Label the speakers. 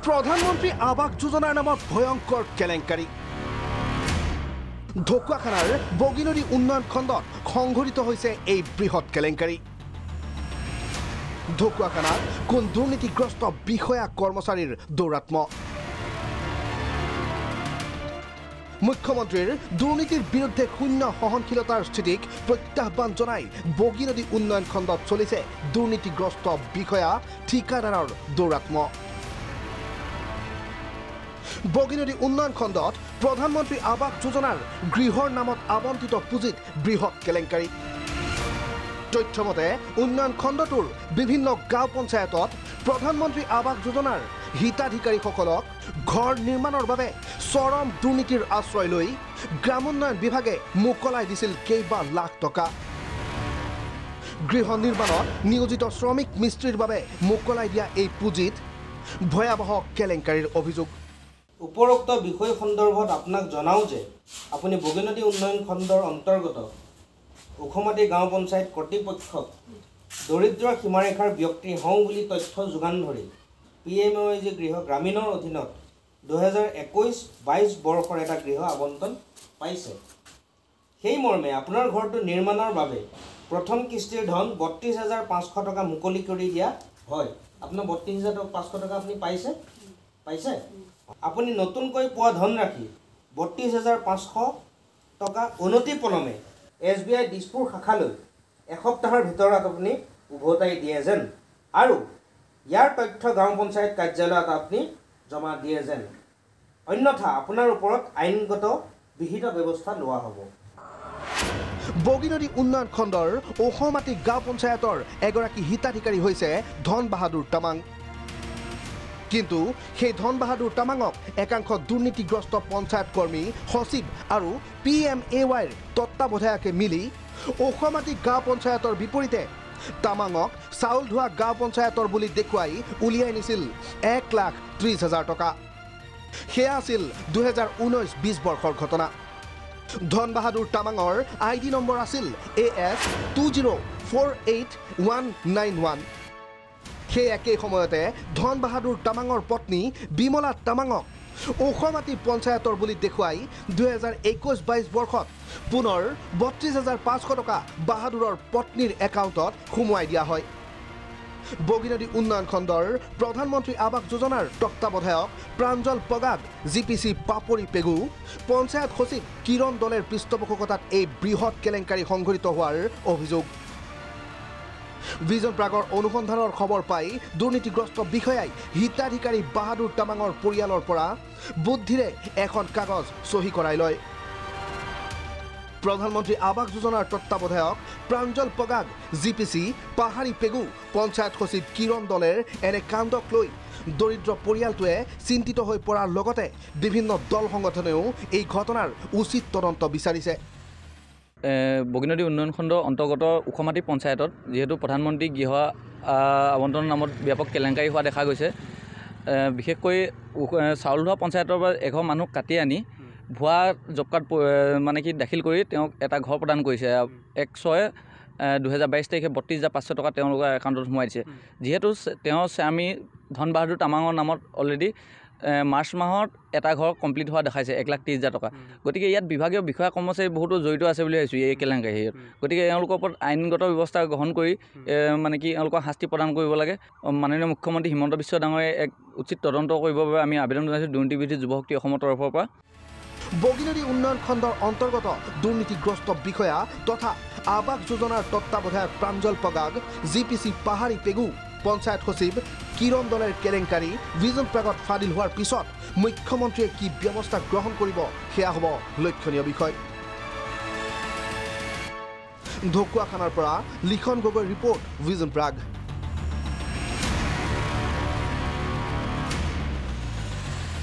Speaker 1: প্ৰধানমন্ত্ৰী আৱাস যোজনাৰ নামত ভয়ংকৰ কেলেংকাৰী ঢকুৱাখানাৰ বগীনদী উন্নয়ন খণ্ডত সংঘটিত হৈছে এই বৃহৎ কেলেংকাৰী ঢকুৱাখানাত কোন দুৰ্নীতিগ্ৰস্ত বিষয়া কৰ্মচাৰীৰ দৌৰাত্ম মুখ্যমন্ত্ৰীৰ দুৰ্নীতিৰ বিৰুদ্ধে শূন্য সহনশীলতাৰ স্থিতিক প্ৰত্যাহ্বান জনাই বগীনদী উন্নয়ন খণ্ডত চলিছে দুৰ্নীতিগ্ৰস্ত বিষয়া ঠিকাদাৰৰ দৌৰাত্ম বগীনদী উন্নয়ন খণ্ডত প্ৰধানমন্ত্ৰী আৱাস যোজনাৰ গৃহৰ নামত আবণ্টিত পুঁজিত বৃহৎ কেলেংকাৰী তথ্যমতে উন্নয়ন খণ্ডটোৰ বিভিন্ন গাঁও পঞ্চায়তত প্ৰধানমন্ত্ৰী আৱাস যোজনাৰ হিতাধিকাৰীসকলক ঘৰ নিৰ্মাণৰ বাবে চৰম দুৰ্নীতিৰ আশ্ৰয় লৈ গ্ৰামোন্নয়ন বিভাগে মোকলাই দিছিল কেইবা লাখ টকা গৃহ নিৰ্মাণত নিয়োজিত শ্ৰমিক মিস্ত্ৰীৰ বাবে মোকলাই দিয়া এই পুঁজিত ভয়াৱহ কেলেংকাৰীৰ অভিযোগ
Speaker 2: উপৰোক্ত বিষয় সন্দৰ্ভত আপোনাক জনাও যে আপুনি বগীনদী উন্নয়ন খণ্ডৰ অন্তৰ্গত ওখমাটি গাঁও পঞ্চায়ত কৰ্তৃপক্ষক দৰিদ্ৰ সীমাৰেখাৰ ব্যক্তি হওঁ বুলি তথ্য যোগান ধৰি PMOAG গৃহ গ্ৰামীণৰ অধীনত 2021-22 বৰ্ষৰ এটা গৃহ আবণ্টন পাইছে সেই মৰ্মে আপোনাৰ ঘৰটো নিৰ্মাণৰ বাবে প্ৰথম কিস্তিৰ ধন 32,500 টকা মুকলি কৰি দিয়া হয় আপোনাৰ 32,500 টকা আপুনি পাইছে আপুনি নতুনকৈ পোৱা ধন ৰাখি 32,500 টকা অনতিপলমে SBI দিছপুৰ শাখালৈ এসপ্তাহৰ ভিতৰত আপুনি উভতাই দিয়ে যেন আৰু ইয়াৰ তথ্য গাঁও পঞ্চায়ত কাৰ্যালয়ত আপুনি জমা দিয়ে যেন অন্যথা আপোনাৰ ওপৰত আইনগত বিহিত ব্যৱস্থা লোৱা হ'ব
Speaker 1: বগীনদী উন্নয়ন খণ্ডৰ ওখমাটি গাঁও পঞ্চায়তৰ এগৰাকী হিতাধিকাৰী হৈছে ধন বাহাদুৰ তামাং কিন্তু সেই ধন বাহাদুৰ তামাঙক একাংশ দুৰ্নীতিগ্ৰস্ত পঞ্চায়ত কৰ্মী সচিব আৰু PMAYৰ তত্ত্বাৱধায়কে মিলি ওখমাটি গাঁও পঞ্চায়তৰ বিপৰীতে তামাঙক চাউল ধোৱা গাঁও পঞ্চায়তৰ বুলি দেখুৱাই উলিয়াই নিছিল 1,30,000 টকা সেয়া আছিল 2019-20 বৰ্ষৰ ঘটনা ধন বাহাদুৰ তামাঙৰ ID নম্বৰ আছিল AS 2048191 সেই একেই সময়তে ধন বাহাদুৰ তামাঙৰ পত্নী বিমলা তামাঙক ওখমাটি পঞ্চায়তৰ বুলি দেখুৱাই 2021-22 বৰ্ষত পুনৰ 32,500 টকা বাহাদুৰৰ পত্নীৰ একাউণ্টত সোমোৱাই দিয়া হয় বগীনদী উন্নয়ন খণ্ডৰ প্ৰধানমন্ত্ৰী আৱাস যোজনাৰ তত্ত্বাৱধায়ক প্ৰাঞ্জল পগাগ GPC পাপৰি পেগু পঞ্চায়ত সচিব কিৰণ দলেৰ পৃষ্ঠপোষকতাত এই বৃহৎ কেলেংকাৰী সংঘটিত হোৱাৰ অভিযোগ ভিজন প্ৰাগৰ অনুসন্ধানৰ খবৰ পাই দুৰ্নীতিগ্ৰস্ত বিষয়াই হিতাধিকাৰী বাহাদুৰ তামাঙৰ পৰিয়ালৰ পৰা বুদ্ধিৰে এখন কাগজ চহী কৰাই লয় প্ৰধানমন্ত্ৰী আৱাস যোজনাৰ তত্ত্বাৱধায়ক প্ৰাঞ্জল পগাগ GPC পাহাৰী পেগু পঞ্চায়ত সচিব কিৰণ দলেৰ এনে কাণ্ডক লৈ দৰিদ্ৰ পৰিয়ালটোৱে চিন্তিত হৈ পৰাৰ লগতে বিভিন্ন দল সংগঠনেও এই ঘটনাৰ উচিত তদন্ত বিচাৰিছে
Speaker 3: বগীনদী উন্নয়ন খণ্ড অন্তৰ্গত ওখমাটি পঞ্চায়তত যেহেতু প্ৰধানমন্ত্ৰী গৃহ আবণ্টনৰ নামত ব্যাপক কেলেংকাৰী হোৱা দেখা গৈছে বিশেষকৈ চাউল ধোৱা পঞ্চায়তৰ পৰা এঘৰ মানুহ কাটি আনি ভুৱা জব কাৰ্ড মানে কি দাখিল কৰি তেওঁক এটা ঘৰ প্ৰদান কৰিছে 1/6/2022 তাৰিখে 32,500 টকা তেওঁলোকৰ একাউণ্টত সোমাই দিছে যিহেতু তেওঁ স্বামী ধন বাহাদুৰ তামাঙৰ নামত অলৰেডি মাৰ্চ মাহত এটা ঘৰ কমপ্লিট হোৱা দেখাইছে 1,30,000 টকা গতিকে ইয়াত বিভাগীয় বিষয়া কৰ্মচাৰী বহুতো জড়িত আছে বুলি ভাবিছোঁ এই কেলেংকাৰীত গতিকে এওঁলোকৰ ওপৰত আইনগত ব্যৱস্থা গ্ৰহণ কৰি মানে কি এওঁলোকক শাস্তি প্ৰদান কৰিব লাগে মাননীয় মুখ্যমন্ত্ৰী হিমন্ত বিশ্ব ডাঙৰীয়াই এক উচিত তদন্ত কৰিবৰ বাবে আমি আবেদন জনাইছোঁ দুৰ্নীতি বিৰোধী যুৱ শক্তি অসমৰ তৰফৰ পৰা
Speaker 1: বগীনদী উন্নয়ন খণ্ডৰ অন্তৰ্গত দুৰ্নীতিগ্ৰস্ত বিষয়া তথা আৱাস যোজনাৰ তত্ত্বাৱধায়ক প্ৰাঞ্জল পগাগ GPC পাহাৰী পেগু পঞ্চায়ত সচিব কিৰণ দলেৰ কেলেংকাৰী ভিজন প্ৰাগত ফাদিল হোৱাৰ পিছত মুখ্যমন্ত্ৰীয়ে কি ব্যৱস্থা গ্ৰহণ কৰিব সেয়া হ'ব লক্ষণীয় বিষয় ঢকুৱাখানাৰ পৰা লিখন গগৈৰ ৰিপৰ্ট ভিজন প্ৰাগ